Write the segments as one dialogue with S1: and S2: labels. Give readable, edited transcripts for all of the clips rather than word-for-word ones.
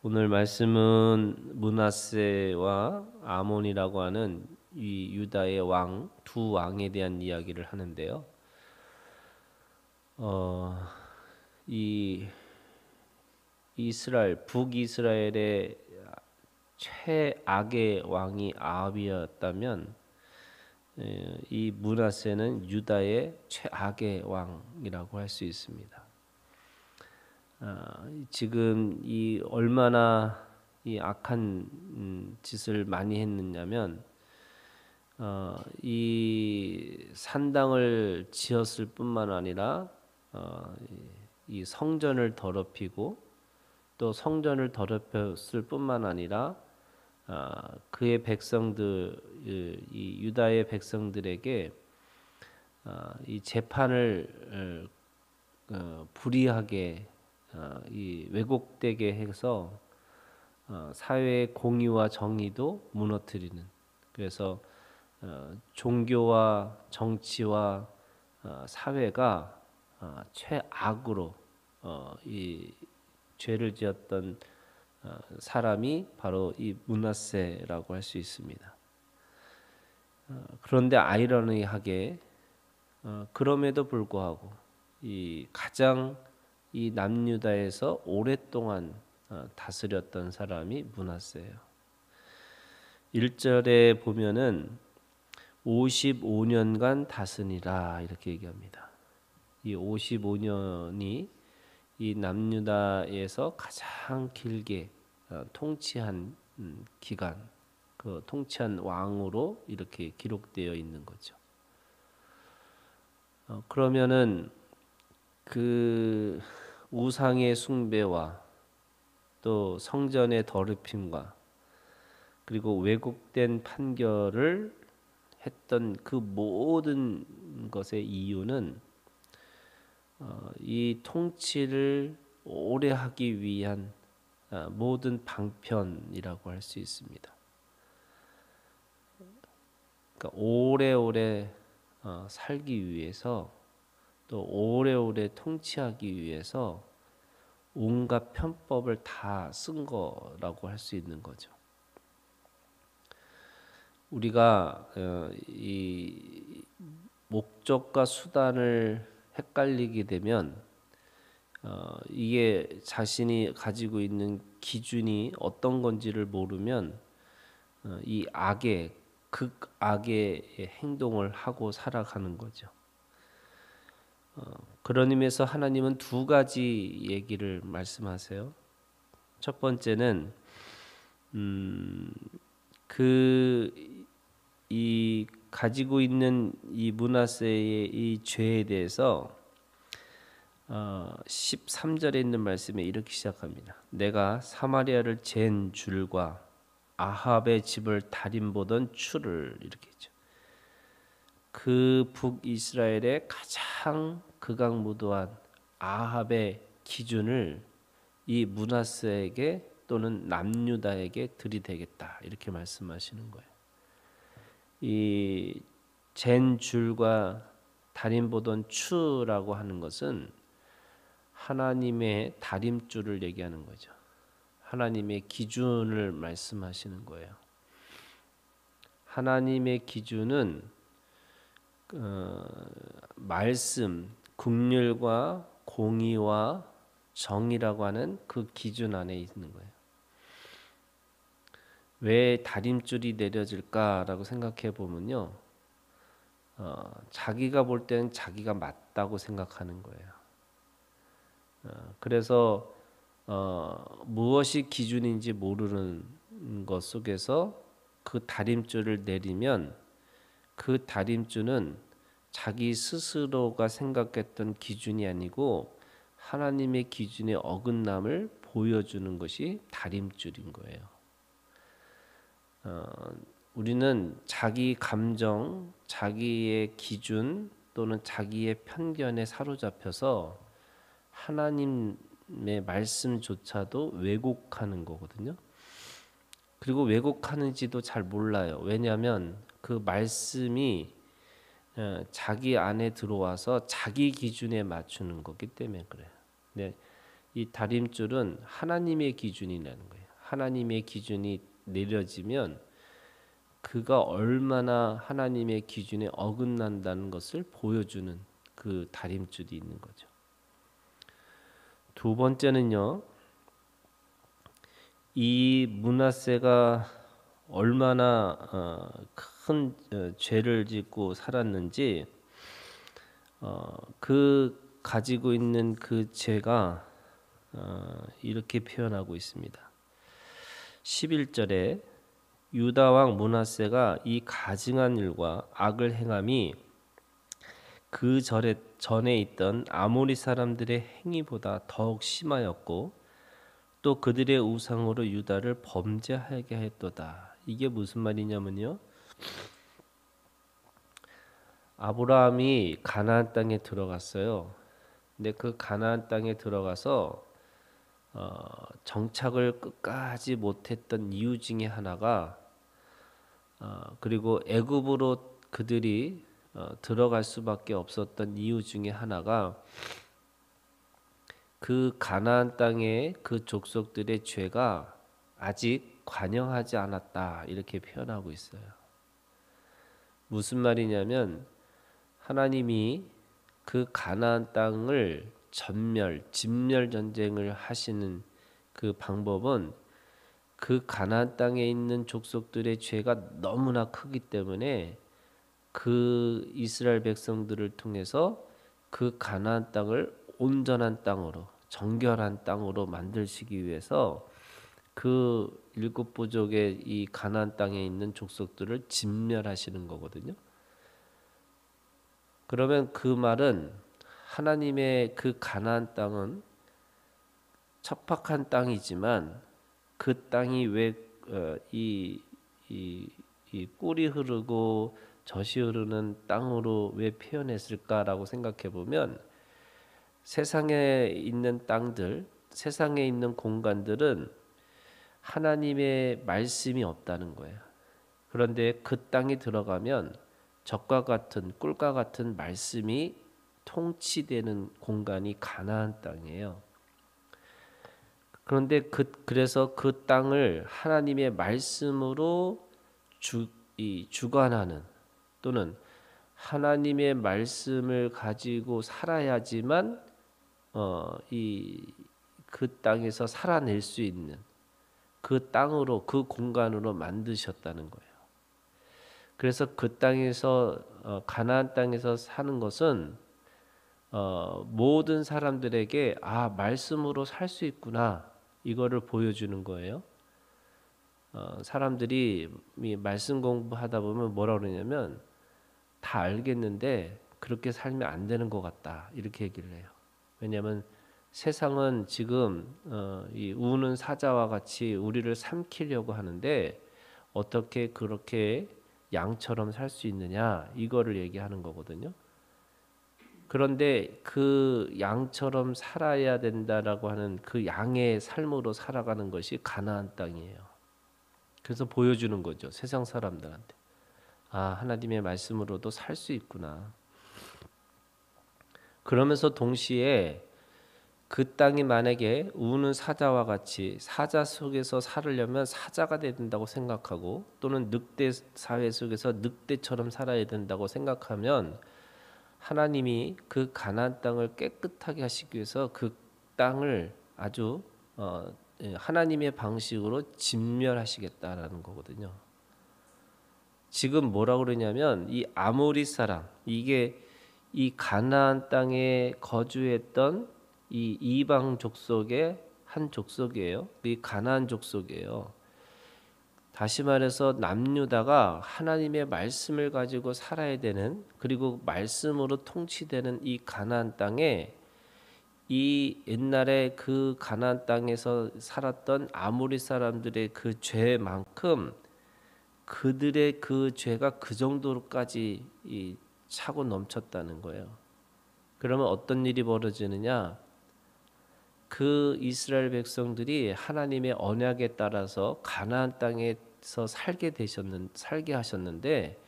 S1: 오늘 말씀은 므낫세와 아몬이라고 하는 이 유다의 두 왕에 대한 이야기를 하는데요. 이 북이스라엘의 최악의 왕이 아합이었다면, 이 므낫세는 유다의 최악의 왕이라고 할 수 있습니다. 지금 이 얼마나 이 악한 짓을 많이 했느냐면, 이 산당을 지었을 뿐만 아니라 이 성전을 더럽히고, 또 성전을 더럽혔을 뿐만 아니라 그의 백성들, 이 유다의 백성들에게 이 재판을 불이하게 이 왜곡되게 해서 사회의 공의와 정의도 무너뜨리는, 그래서 종교와 정치와 사회가 최악으로 이 죄를 지었던 사람이 바로 이 므낫세라고 할 수 있습니다. 그런데 아이러니하게 그럼에도 불구하고 이 가장 이 남유다에서 오랫동안 다스렸던 사람이 므낫세예요. 1절에 보면은 55년간 다스니라 이렇게 얘기합니다. 이 55년이 이 남유다에서 가장 길게 통치한 기간, 그 통치한 왕으로 이렇게 기록되어 있는 거죠. 그러면은 그 우상의 숭배와 또 성전의 더럽힘과 그리고 왜곡된 판결을 했던 그 모든 것의 이유는 이 통치를 오래 하기 위한 모든 방편이라고 할 수 있습니다. 그러니까 오래오래 살기 위해서, 또 오래오래 통치하기 위해서 온갖 편법을 다 쓴 거라고 할 수 있는 거죠. 우리가 이 목적과 수단을 헷갈리게 되면 이게 자신이 가지고 있는 기준이 어떤 건지를 모르면 이 극악의 행동을 하고 살아가는 거죠. 그런 의미에서 하나님은 두 가지 얘기를 말씀하세요. 첫 번째는 이 가지고 있는 이 므낫세의 이 죄에 대해서 13절에 있는 말씀에 이렇게 시작합니다. 내가 사마리아를 잰 줄과 아합의 집을 달인보던 추를, 이렇게 했죠. 그 북이스라엘의 가장 극악무도한 아합의 기준을 이 므낫세에게 또는 남유다에게 들이대겠다, 이렇게 말씀하시는 거예요. 이 잰 줄과 달인보던 추라고 하는 것은 하나님의 다림줄을 얘기하는 거죠. 하나님의 기준을 말씀하시는 거예요. 하나님의 기준은 말씀, 긍휼과 공의와 정의라고 하는 그 기준 안에 있는 거예요. 왜 다림줄이 내려질까라고 생각해 보면요, 자기가 볼 때는 자기가 맞다고 생각하는 거예요. 그래서 무엇이 기준인지 모르는 것 속에서 그 다림줄을 내리면 그 다림줄은 자기 스스로가 생각했던 기준이 아니고 하나님의 기준의 어긋남을 보여주는 것이 다림줄인 거예요. 우리는 자기 감정, 자기의 기준 또는 자기의 편견에 사로잡혀서 하나님의 말씀조차도 왜곡하는 거거든요. 그리고 왜곡하는지도 잘 몰라요. 왜냐하면 그 말씀이 자기 안에 들어와서 자기 기준에 맞추는 거기 때문에 그래요. 네, 이 다림줄은 하나님의 기준이라는 거예요. 하나님의 기준이 내려지면 그가 얼마나 하나님의 기준에 어긋난다는 것을 보여주는 그 다림줄이 있는 거죠. 두 번째는요, 이 므낫세가 얼마나 큰 죄를 짓고 살았는지 그 가지고 있는 그 죄가 이렇게 표현하고 있습니다. 11절에 유다 왕 므낫세가 이 가증한 일과 악을 행함이 그 전에 있던 아모리 사람들의 행위보다 더욱 심하였고 또 그들의 우상으로 유다를 범죄하게 했도다. 이게 무슨 말이냐면요, 아브라함이 가나안 땅에 들어갔어요. 근데 그 가나안 땅에 들어가서 정착을 끝까지 못했던 이유 중에 하나가 그리고 애굽으로 그들이 들어갈 수밖에 없었던 이유 중에 하나가 그 가나안 땅의 그 족속들의 죄가 아직 관영하지 않았다, 이렇게 표현하고 있어요. 무슨 말이냐면 하나님이 그 가나안 땅을 진멸 전쟁을 하시는 그 방법은 그 가나안 땅에 있는 족속들의 죄가 너무나 크기 때문에 그 이스라엘 백성들을 통해서 그 가나안 땅을 온전한 땅으로, 정결한 땅으로 만드시기 위해서 그 일곱 부족의 이 가나안 땅에 있는 족속들을 진멸하시는 거거든요. 그러면 그 말은 하나님의 그 가나안 땅은 척박한 땅이지만 그 땅이 왜 이 꿀이 흐르고 젖이 흐르는 땅으로 왜 표현했을까라고 생각해 보면 세상에 있는 땅들, 세상에 있는 공간들은 하나님의 말씀이 없다는 거예요. 그런데 그 땅에 들어가면 젖과 같은 꿀과 같은 말씀이 통치되는 공간이 가나안 땅이에요. 그런데 그래서 그 땅을 하나님의 말씀으로 주관하는, 또는 하나님의 말씀을 가지고 살아야지만 그 땅에서 살아낼 수 있는 그 땅으로, 그 공간으로 만드셨다는 거예요. 그래서 그 땅에서 가나안 땅에서 사는 것은 모든 사람들에게 말씀으로 살 수 있구나, 이거를 보여주는 거예요. 사람들이 말씀 공부하다 보면 뭐라 그러냐면 다 알겠는데 그렇게 살면 안 되는 것 같다, 이렇게 얘기를 해요. 왜냐하면 세상은 지금 이 우는 사자와 같이 우리를 삼키려고 하는데 어떻게 그렇게 양처럼 살 수 있느냐, 이거를 얘기하는 거거든요. 그런데 그 양처럼 살아야 된다라고 하는 그 양의 삶으로 살아가는 것이 가나안 땅이에요. 그래서 보여주는 거죠, 세상 사람들한테. 하나님의 말씀으로도 살 수 있구나. 그러면서 동시에 그 땅이 만약에 우는 사자와 같이 사자 속에서 살으려면 사자가 돼야 된다고 생각하고, 또는 늑대 사회 속에서 늑대처럼 살아야 된다고 생각하면 하나님이 그 가나안 땅을 깨끗하게 하시기 위해서 그 땅을 아주 하나님의 방식으로 진멸하시겠다라는 거거든요. 지금 뭐라고 그러냐면 이 아모리 사람, 이게 이 가나안 땅에 거주했던 이 이방 족속의 한 족속이에요. 이 가나안 족속이에요. 다시 말해서 남유다가 하나님의 말씀을 가지고 살아야 되는, 그리고 말씀으로 통치되는 이 가나안 땅에 이 옛날에 그 가나안 땅에서 살았던 아모리 사람들의 그 죄만큼 그들의 그 죄가 그 정도로까지 차고 넘쳤다는 거예요. 그러면 어떤 일이 벌어지느냐? 그 이스라엘 백성들이 하나님의 언약에 따라서 가나안 땅에서 살게 하셨는데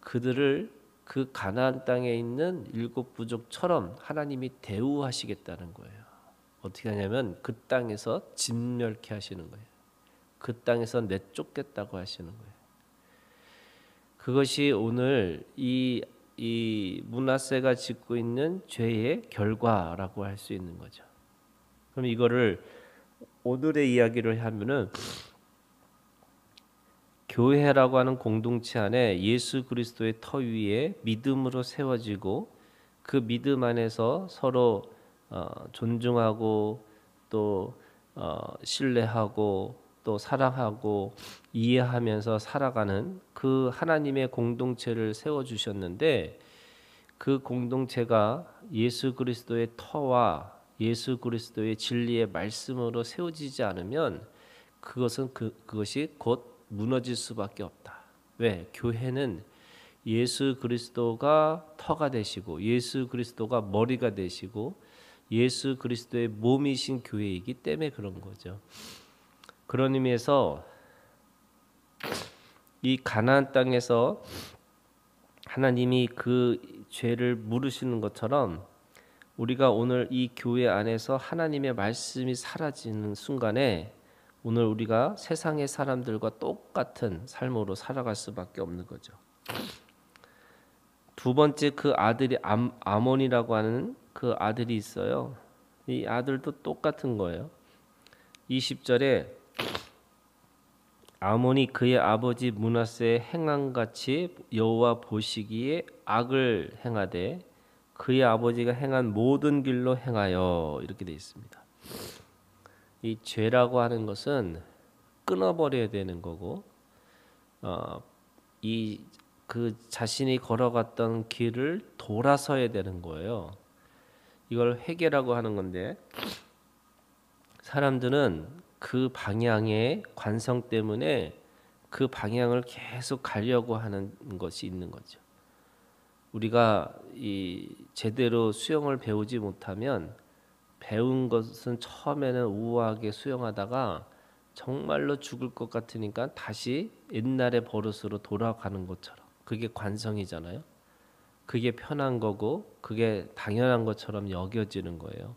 S1: 그들을 그 가나안 땅에 있는 일곱 부족처럼 하나님이 대우하시겠다는 거예요. 어떻게 하냐면 그 땅에서 진멸케 하시는 거예요. 그 땅에서 내쫓겠다고 하시는 거예요. 그것이 오늘 이 므낫세가 짓고 있는 죄의 결과라고 할 수 있는 거죠. 그럼 이거를 오늘의 이야기를 하면은 교회라고 하는 공동체 안에 예수 그리스도의 터 위에 믿음으로 세워지고 그 믿음 안에서 서로 존중하고 또 신뢰하고 또 사랑하고 이해하면서 살아가는 그 하나님의 공동체를 세워주셨는데 그 공동체가 예수 그리스도의 터와 예수 그리스도의 진리의 말씀으로 세워지지 않으면 그것이 곧 무너질 수밖에 없다. 왜? 교회는 예수 그리스도가 터가 되시고 예수 그리스도가 머리가 되시고 예수 그리스도의 몸이신 교회이기 때문에 그런 거죠. 그런 의미에서 이 가나안 땅에서 하나님이 그 죄를 물으시는 것처럼 우리가 오늘 이 교회 안에서 하나님의 말씀이 사라지는 순간에 오늘 우리가 세상의 사람들과 똑같은 삶으로 살아갈 수밖에 없는 거죠. 두 번째 그 아들이 아몬이라고 하는 그 아들이 있어요. 이 아들도 똑같은 거예요. 20절에 아몬이 그의 아버지 므낫세의 행함같이 여호와 보시기에 악을 행하되 그의 아버지가 행한 모든 길로 행하여 이렇게 되어 있습니다. 이 죄라고 하는 것은 끊어버려야 되는 거고 그 자신이 걸어갔던 길을 돌아서야 되는 거예요. 이걸 회개라고 하는 건데 사람들은 그 방향의 관성 때문에 그 방향을 계속 가려고 하는 것이 있는 거죠. 우리가 제대로 수영을 배우지 못하면 배운 것은 처음에는 우아하게 수영하다가 정말로 죽을 것 같으니까 다시 옛날의 버릇으로 돌아가는 것처럼 그게 관성이잖아요. 그게 편한 거고 그게 당연한 것처럼 여겨지는 거예요.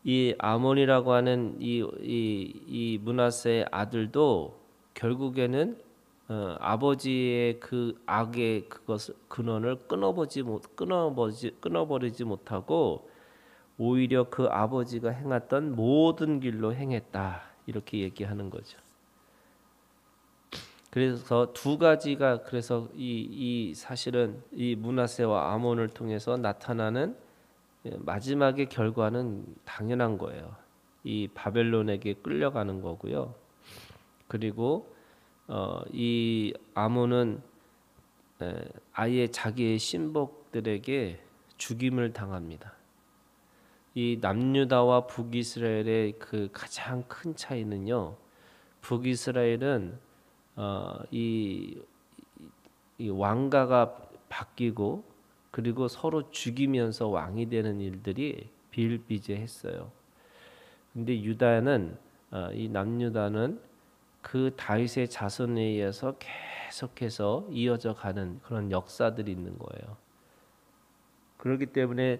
S1: 이 아몬이라고 하는 이 므낫세의 아들도 결국에는 아버지의 그 악의 근원을 끊어버리지 못하고 오히려 그 아버지가 행했던 모든 길로 행했다 이렇게 얘기하는 거죠. 그래서 두 가지가 그래서 이 사실은 이 므낫세와 아몬을 통해서 나타나는 마지막의 결과는 당연한 거예요. 이 바벨론에게 끌려가는 거고요. 그리고 이 아몬은 아예 자기의 신복들에게 죽임을 당합니다. 이 남유다와 북이스라엘의 그 가장 큰 차이는요. 북이스라엘은 이 왕가가 바뀌고 그리고 서로 죽이면서 왕이 되는 일들이 비일비재했어요. 근데 유다는 이 남유다는 그 다윗의 자손에 의해서 계속해서 이어져 가는 그런 역사들이 있는 거예요. 그렇기 때문에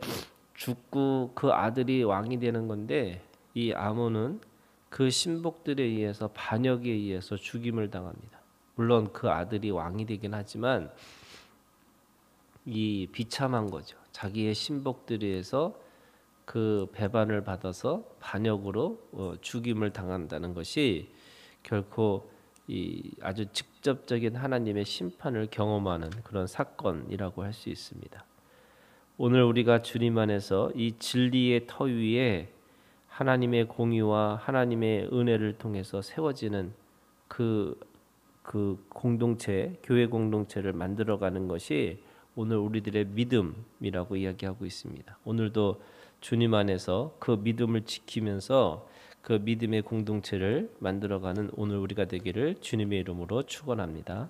S1: 죽고 그 아들이 왕이 되는 건데 이 아몬은 그 신복들에 의해서 반역에 의해서 죽임을 당합니다. 물론 그 아들이 왕이 되긴 하지만 이 비참한 거죠. 자기의 신복들에 의해서 그 배반을 받아서 반역으로 죽임을 당한다는 것이 결코 이 아주 직접적인 하나님의 심판을 경험하는 그런 사건이라고 할 수 있습니다. 오늘 우리가 주님 안에서 이 진리의 터 위에 하나님의 공의와 하나님의 은혜를 통해서 세워지는 그 공동체, 교회 공동체를 만들어가는 것이 오늘 우리들의 믿음이라고 이야기하고 있습니다. 오늘도 주님 안에서 그 믿음을 지키면서 그 믿음의 공동체를 만들어가는 오늘 우리가 되기를 주님의 이름으로 축원합니다.